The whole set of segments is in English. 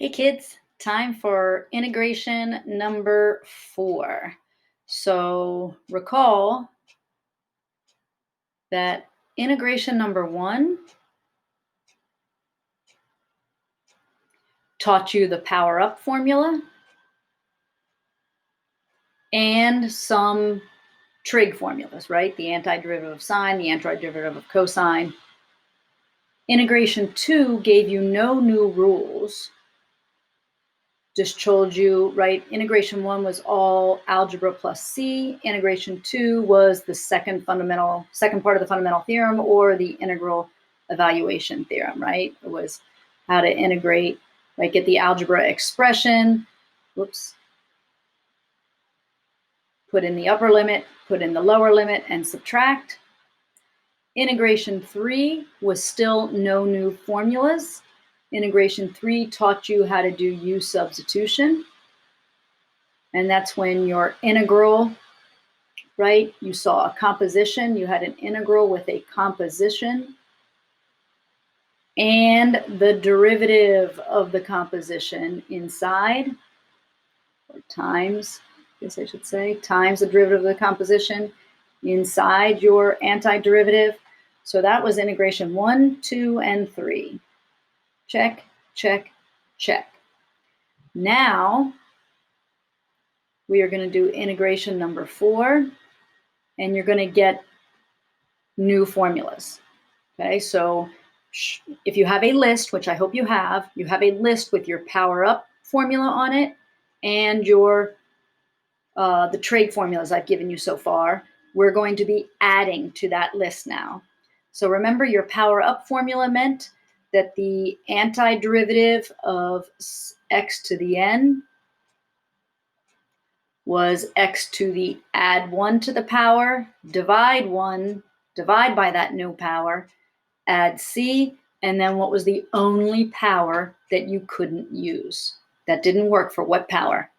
Hey kids, time for integration number 4. So recall that integration number 1 taught you the power up formula and some trig formulas, right? The antiderivative of sine, the antiderivative of cosine. Integration 2 gave you no new rules. Just told you, right, integration 1 was all algebra plus C. Integration 2 was the second part of the fundamental theorem, or the integral evaluation theorem, right? It was how to integrate, right, get the algebra expression, put in the upper limit, put in the lower limit, and subtract. Integration 3 was still no new formulas. Integration 3 taught you how to do U substitution. And that's when your integral, right? You saw a composition. You had an integral with a composition. And the derivative of the composition inside, or times, I guess I should say, times the derivative of the composition inside your antiderivative. So that was integration 1, 2, and 3. Check, check, check. Now we are going to do integration number 4, and you're going to get new formulas. Okay, so if you have a list, which I hope you have a list with your power up formula on it and your the trig formulas I've given you so far. We're going to be adding to that list now. So remember, your power up formula meant that the antiderivative of x to the n was x to the add 1 to the power, divide by that new power, add c, and then what was the only power that you couldn't use? That didn't work for what power?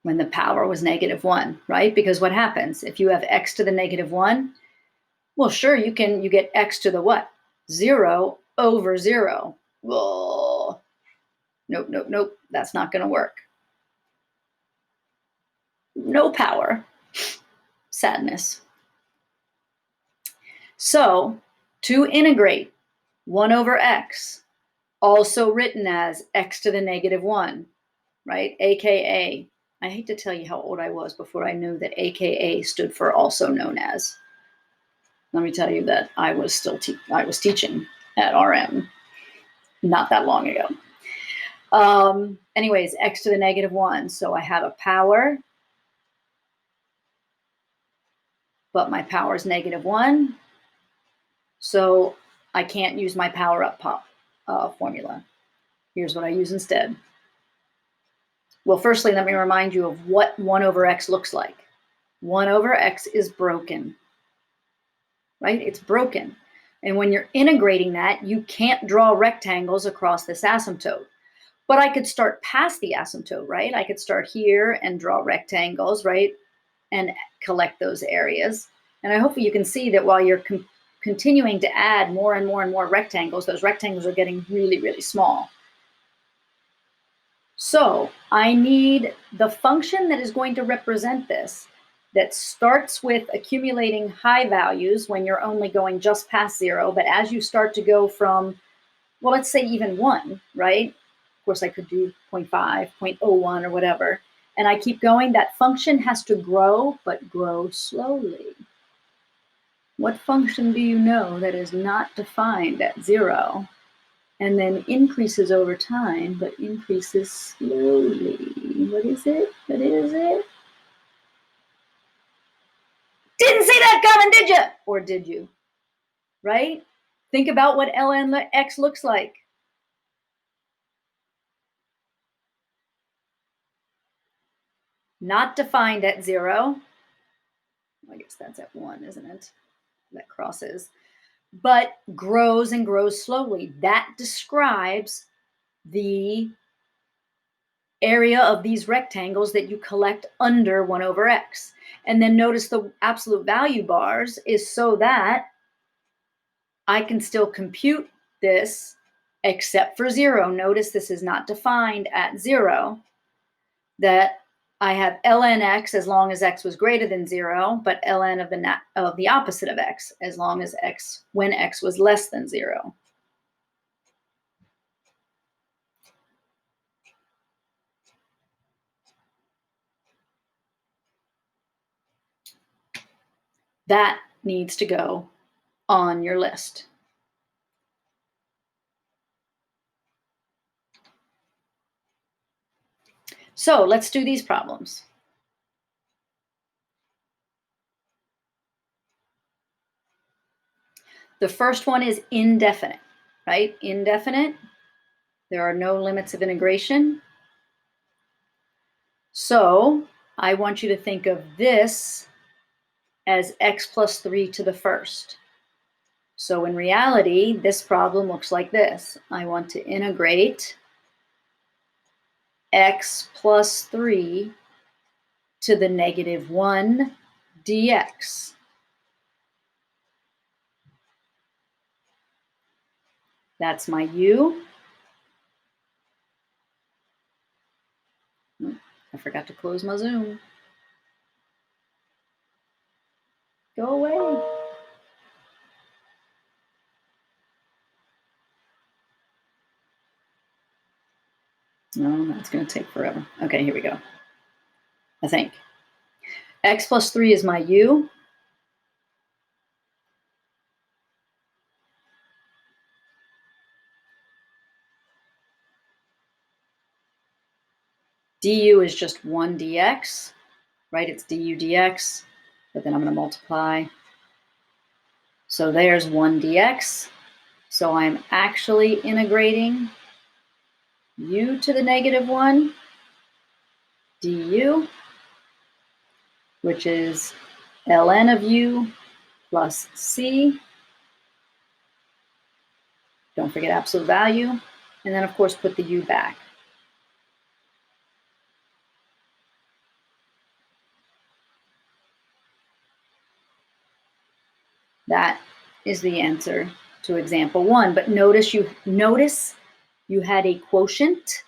When the power was -1, right? Because what happens if you have x to the -1? Well, sure, you get x to the what? 0 over 0. Whoa. Nope, nope, nope. That's not going to work. No power. Sadness. So to integrate 1 over x, also written as x to the -1, right? AKA, I hate to tell you how old I was before I knew that AKA stood for also known as. Let me tell you that I was teaching at RM not that long ago. Anyways, x to the -1. So I have a power, but my power is -1. So I can't use my power up formula. Here's what I use instead. Well, firstly, let me remind you of what 1 over x looks like. 1 over x is broken, right? It's broken. And when you're integrating that, you can't draw rectangles across this asymptote. But I could start past the asymptote, right? I could start here and draw rectangles, right? And collect those areas. And I hope you can see that while you're continuing to add more and more and more rectangles, those rectangles are getting really, really small. So I need the function that is going to represent this, that starts with accumulating high values when you're only going just past 0. But as you start to go from, well, let's say even 1, right? Of course, I could do 0.5, 0.01, or whatever. And I keep going. That function has to grow, but grow slowly. What function do you know that is not defined at 0? And then increases over time, but increases slowly? What is it? What is it? Didn't see that coming, did you? Or did you? Right? Think about what ln x looks like. Not defined at 0. I guess that's at 1, isn't it? That crosses. But grows and grows slowly. That describes the area of these rectangles that you collect under 1 over x. And then notice the absolute value bars is so that I can still compute this except for 0. Notice this is not defined at 0, that I have ln x as long as x was greater than 0, but ln of the opposite of x as long as when x was less than 0. That needs to go on your list. So let's do these problems. The first one is indefinite, right? Indefinite. There are no limits of integration. So I want you to think of this as x plus 3 to the first. So in reality, this problem looks like this. I want to integrate x plus 3 to the negative 1 dx. That's my u. I forgot to close my Zoom. Go away. No, that's going to take forever. Okay, here we go. I think. X plus 3 is my u. Du is just 1 dx, right? It's du dx, but then I'm going to multiply. So there's 1 dx. So I'm actually integrating u to the negative 1 du, which is ln of u plus c. Don't forget absolute value. And then, of course, put the u back. That is the answer to example 1. But notice you had a quotient.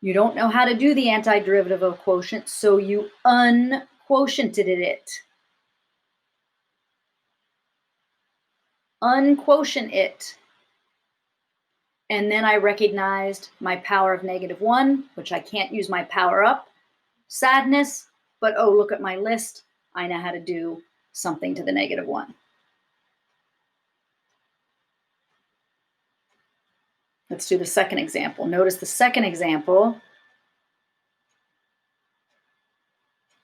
You don't know how to do the antiderivative of quotient, so you unquotiented it. Unquotient it. And then I recognized my power of negative 1, which I can't use my power up. Sadness, but oh, look at my list. I know how to do something to the negative 1. Let's do the second example. Notice the second example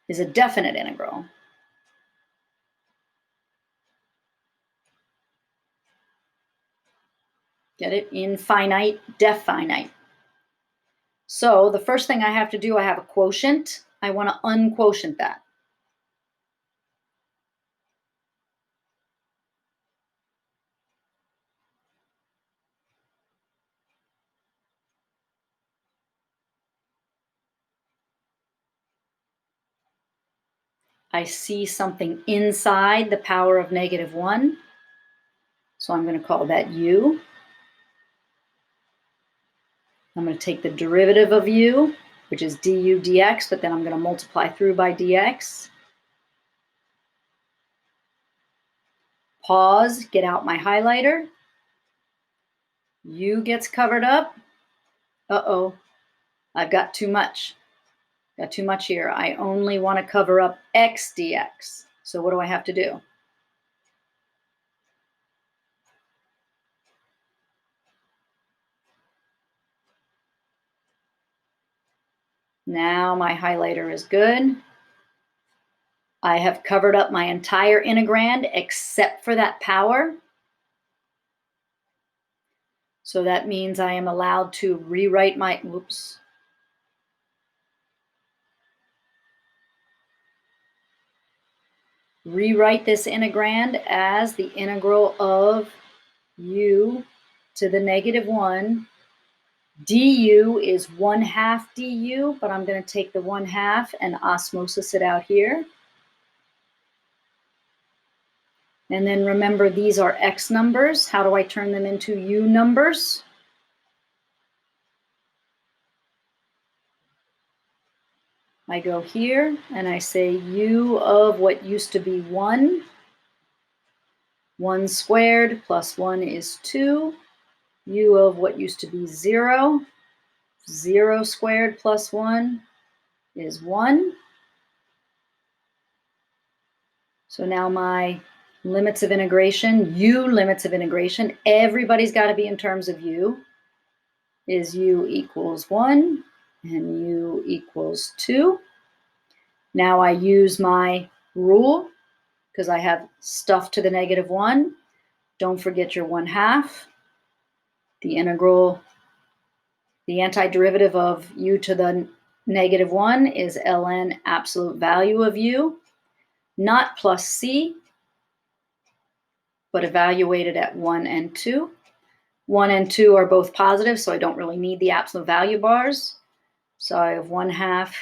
is a definite integral. Get it? Infinite, definite. So the first thing I have to do, I have a quotient. I want to unquotient that. I see something inside the power of negative 1. So I'm going to call that u. I'm going to take the derivative of u, which is du dx, but then I'm going to multiply through by dx. Pause, get out my highlighter. U gets covered up. Uh-oh, I've got too much. Got too much here. I only want to cover up x dx. So what do I have to do? Now my highlighter is good. I have covered up my entire integrand except for that power. So that means I am allowed to rewrite my, rewrite this integrand as the integral of u to the negative 1. Du is 1/2 du, but I'm going to take the 1/2 and osmosis it out here. And then remember, these are x numbers. How do I turn them into u numbers? I go here and I say u of what used to be 1. 1 squared plus 1 is 2. U of what used to be 0. 0 squared plus 1 is 1. So now my limits of integration, u limits of integration, everybody's got to be in terms of u, is u equals 1 and u equals 2. Now I use my rule because I have stuff to the negative 1. Don't forget your 1/2. The integral, the antiderivative of u to the negative 1 is ln absolute value of u, not plus c, but evaluated at 1 and 2. 1 and 2 are both positive, so I don't really need the absolute value bars. So I have 1/2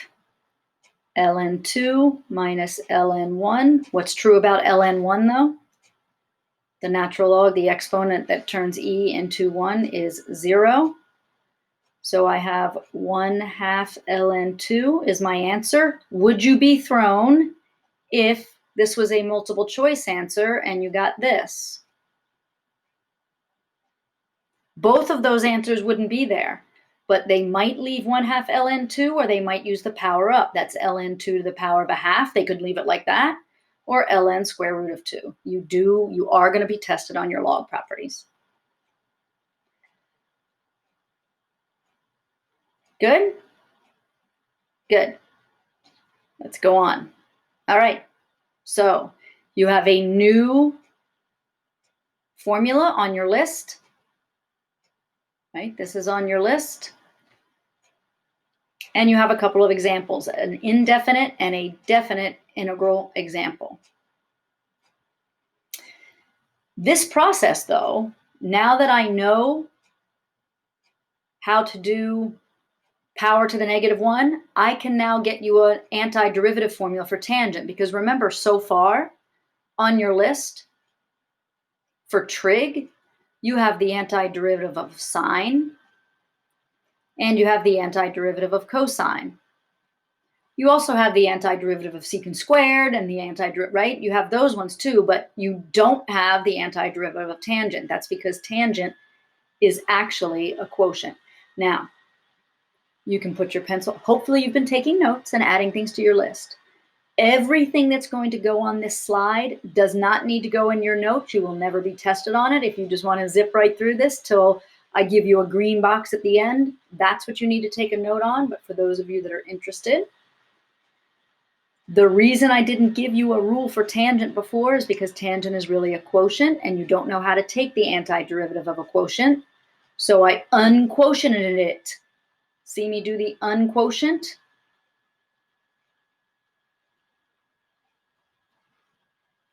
ln 2 minus ln 1. What's true about ln 1 though? The natural log, the exponent that turns e into 1 is 0. So I have 1/2 ln 2 is my answer. Would you be thrown if this was a multiple choice answer and you got this? Both of those answers wouldn't be there, but they might leave 1/2 ln 2, or they might use the power up. That's ln 2 to the power of a half. They could leave it like that, or ln square root of 2. You are going to be tested on your log properties. Good? Good. Let's go on. All right. So you have a new formula on your list. Right? This is on your list. And you have a couple of examples, an indefinite and a definite integral example. This process, though, now that I know how to do power to the negative 1, I can now get you an antiderivative formula for tangent. Because remember, so far on your list for trig, you have the antiderivative of sine, and you have the antiderivative of cosine. You also have the antiderivative of secant squared and the antiderivative, right? You have those ones too, but you don't have the antiderivative of tangent. That's because tangent is actually a quotient. Now, you can put your pencil, hopefully you've been taking notes and adding things to your list. Everything that's going to go on this slide does not need to go in your notes. You will never be tested on it. If you just want to zip right through this till I give you a green box at the end, that's what you need to take a note on. But for those of you that are interested, the reason I didn't give you a rule for tangent before is because tangent is really a quotient and you don't know how to take the antiderivative of a quotient. So I unquotiented it. See me do the unquotient?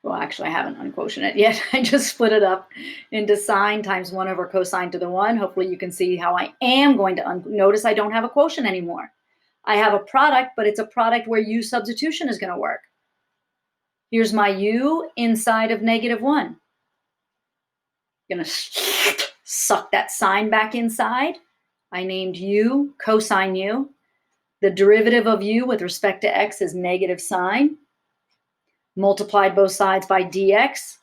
Well, actually, I haven't unquotiented it yet. I just split it up into sine times 1 over cosine to the 1. Hopefully you can see how I am going to notice I don't have a quotient anymore. I have a product, but it's a product where u substitution is going to work. Here's my u inside of negative 1. I'm going to suck that sine back inside. I named u cosine u. The derivative of u with respect to x is negative sine. Multiplied both sides by dx.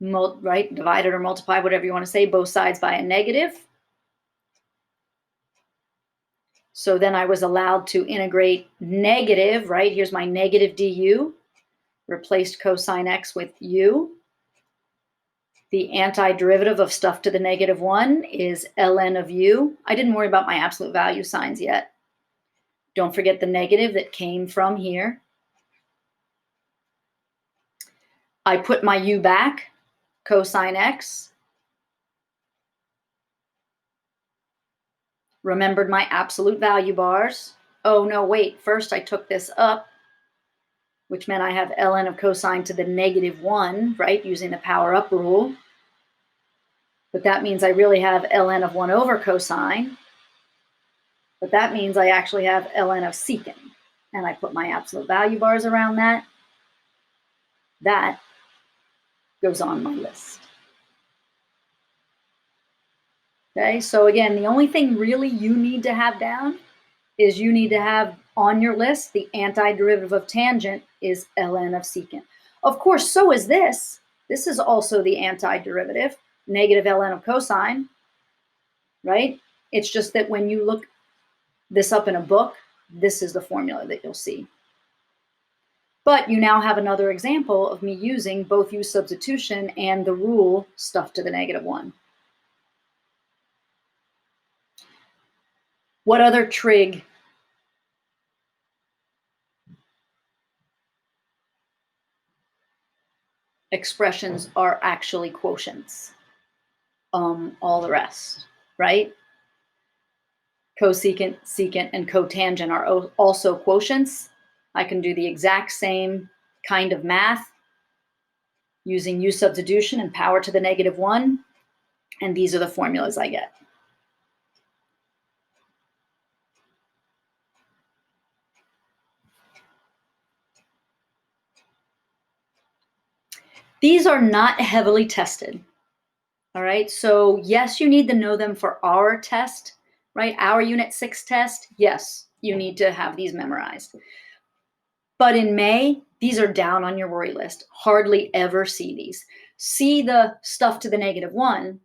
Right? Divided or multiplied, whatever you want to say, both sides by a negative. So then I was allowed to integrate negative, right? Here's my negative du. Replaced cosine x with u. The antiderivative of stuff to the negative 1 is ln of u. I didn't worry about my absolute value signs yet. Don't forget the negative that came from here. I put my u back, cosine x. Remembered my absolute value bars. Oh, no, wait. First, I took this up, which meant I have ln of cosine to the negative 1, right, using the power up rule. But that means I really have ln of 1 over cosine. But that means I actually have ln of secant. And I put my absolute value bars around that. That goes on my list. Okay, so again, the only thing really you need to have down is you need to have on your list the antiderivative of tangent is ln of secant. Of course, so is this. This is also the antiderivative, negative ln of cosine, right? It's just that when you look this up in a book, this is the formula that you'll see. But you now have another example of me using both use substitution and the rule stuff to the -1. What other trig expressions are actually quotients? All the rest, right? Cosecant, secant, and cotangent are also quotients. I can do the exact same kind of math using use substitution and power to the -1, and these are the formulas I get. These are not heavily tested, all right? So yes, you need to know them for our test, right? Our Unit 6 test, yes, you need to have these memorized. But in May, these are down on your worry list. Hardly ever see these. See the stuff to the -1.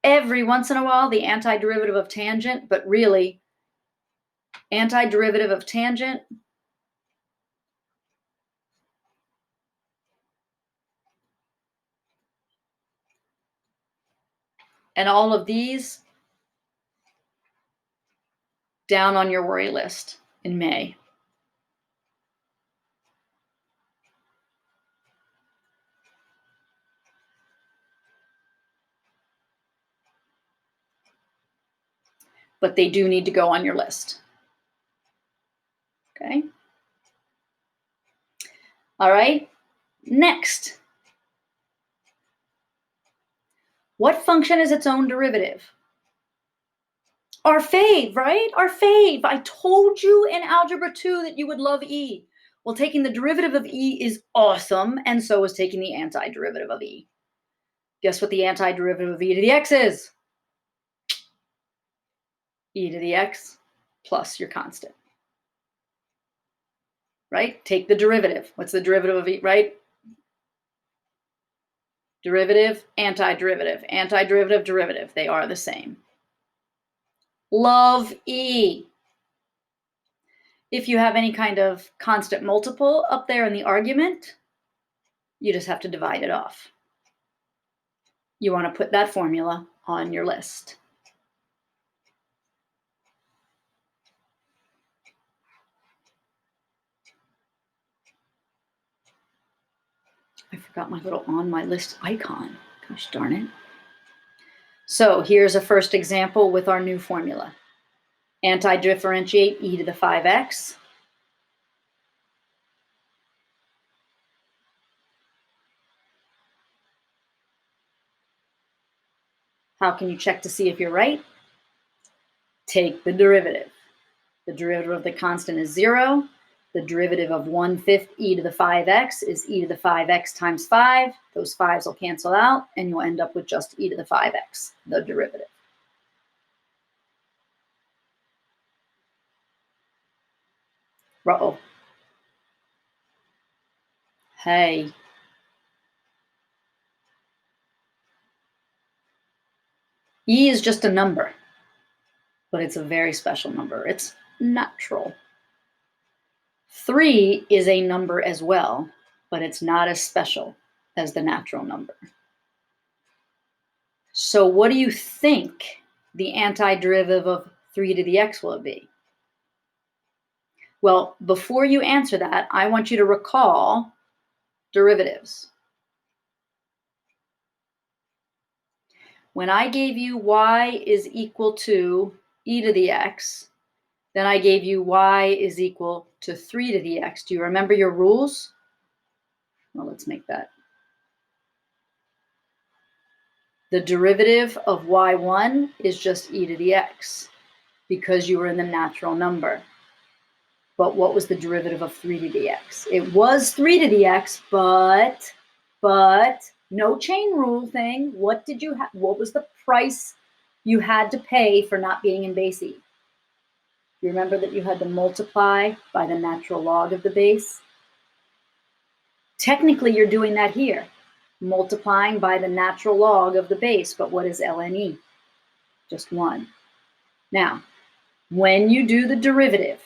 Every once in a while, the antiderivative of tangent, but really, antiderivative of tangent and all of these down on your worry list in May. But they do need to go on your list. Okay. All right. Next. What function is its own derivative? Our fave, right? Our fave. I told you in Algebra 2 that you would love e. Well, taking the derivative of e is awesome, and so is taking the antiderivative of e. Guess what the antiderivative of e to the x is? E to the x plus your constant. Right? Take the derivative. What's the derivative of e, right? Derivative, antiderivative, antiderivative, derivative. They are the same. Love e. If you have any kind of constant multiple up there in the argument, you just have to divide it off. You want to put that formula on your list. I forgot my little on my list icon. Gosh darn it. So here's a first example with our new formula. Anti-differentiate e to the 5x. How can you check to see if you're right? Take the derivative. The derivative of the constant is 0. The derivative of 1/5 e to the 5x is e to the 5x times 5. Those 5s will cancel out, and you'll end up with just e to the 5x, the derivative. Uh-oh. Hey. E is just a number, but it's a very special number. It's natural. 3 is a number as well, but it's not as special as the natural number. So what do you think the antiderivative of 3 to the x will be? Well, before you answer that, I want you to recall derivatives. When I gave you y is equal to e to the x, then I gave you y is equal to 3 to the x. Do you remember your rules? Well, let's make that. The derivative of y1 is just e to the x because you were in the natural number. But what was the derivative of 3 to the x? It was 3 to the x, but No chain rule thing. What did you have? What was the price you had to pay for not being in base E? You remember that you had to multiply by the natural log of the base? Technically, you're doing that here, multiplying by the natural log of the base. But what is ln E? Just 1. Now, when you do the derivative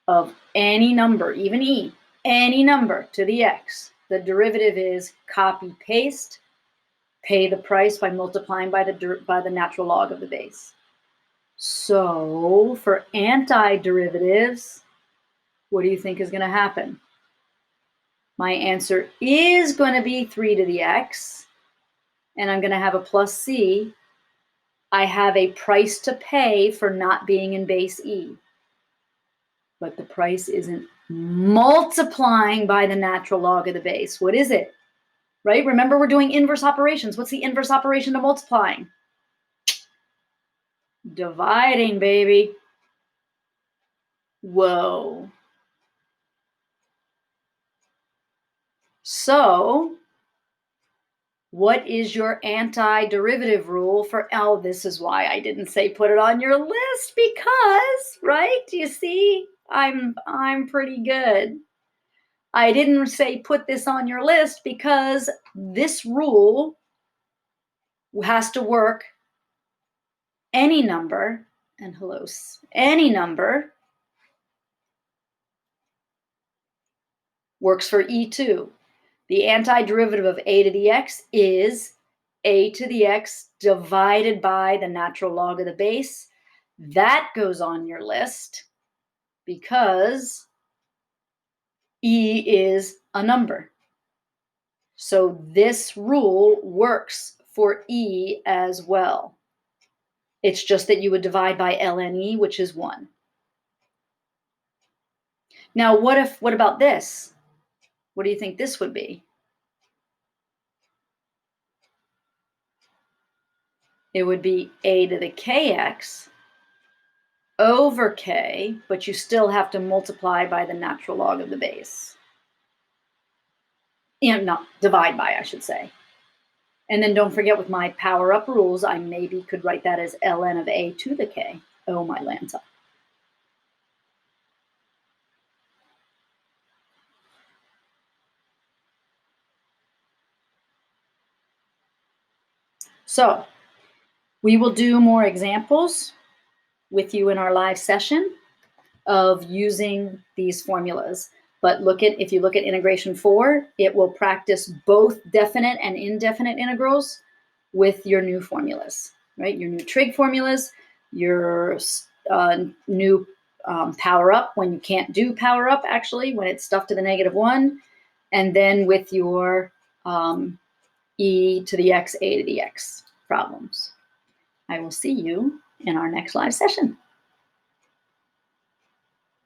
of any number, even E, any number to the x, the derivative is copy, paste, pay the price by multiplying by the natural log of the base. So for antiderivatives, what do you think is going to happen? My answer is going to be 3 to the x, and I'm going to have a plus c. I have a price to pay for not being in base E. But the price isn't multiplying by the natural log of the base. What is it? Right? Remember, we're doing inverse operations. What's the inverse operation to multiplying? Dividing, baby. Whoa. So, what is your antiderivative rule for L? This is why I didn't say put it on your list, because, right? Do you see? I'm pretty good. I didn't say put this on your list because this rule has to work any number, and hello, any number works for E2. The antiderivative of a to the x is a to the x divided by the natural log of the base. That goes on your list because E is a number. So this rule works for E as well. It's just that you would divide by ln E, which is 1. Now, what about this? What do you think this would be? It would be a to the kx over k, but you still have to multiply by the natural log of the base. No, divide by, I should say. And then don't forget, with my power up rules, I maybe could write that as ln of a to the k. Oh, my Lanta. So we will do more examples with you in our live session of using these formulas. But if you look at integration 4, it will practice both definite and indefinite integrals with your new formulas, right? Your new trig formulas, your new power up when you can't do power up, actually, when it's stuff to the -1, and then with your e to the x, a to the x problems. I will see you in our next live session.